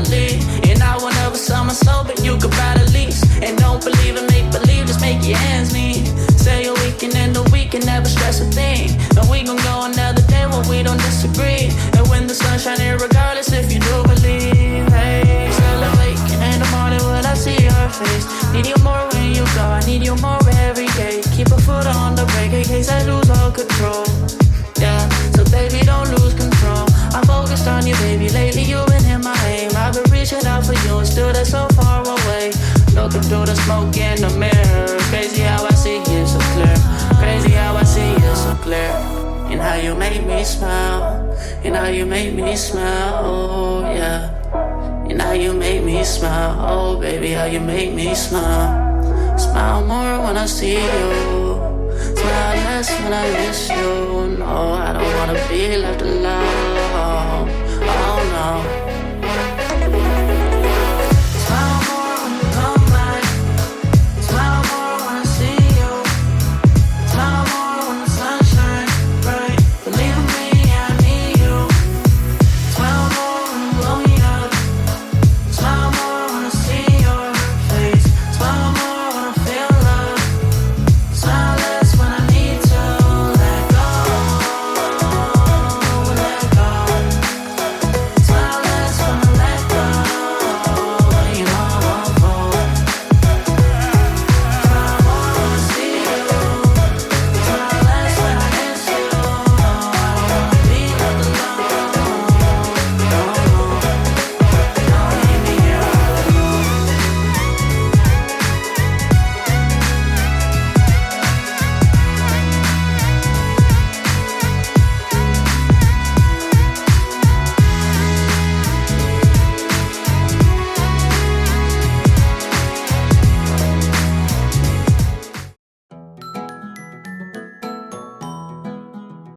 family. And I will never sell my soul, but you could buy the lease. And don't believe in make believe, just make your ends meet. Say a weekend and the weekend, never stress a thing. And we gon' go another day when we don't disagree. And when the sun's shining, regardless if you do believe. Hey, still awaken in the morning when I see your face. Need you more when you go, I need you more every day. Keep a foot on the brake in case I lose all control. Yeah, so baby don't lose control. I'm focused on you, baby. Lately you've been in my aim. I've been reaching out for you and still they're so far away. Looking through the smoke in the mirror. Crazy how I see you so clear. Crazy how I see you so clear. And how you make me smile. And how you make me smile. Oh yeah. And how you make me smile. Oh baby, how you make me smile. Smile more when I see you. Smile less when I miss you. No, I don't wanna be left alone.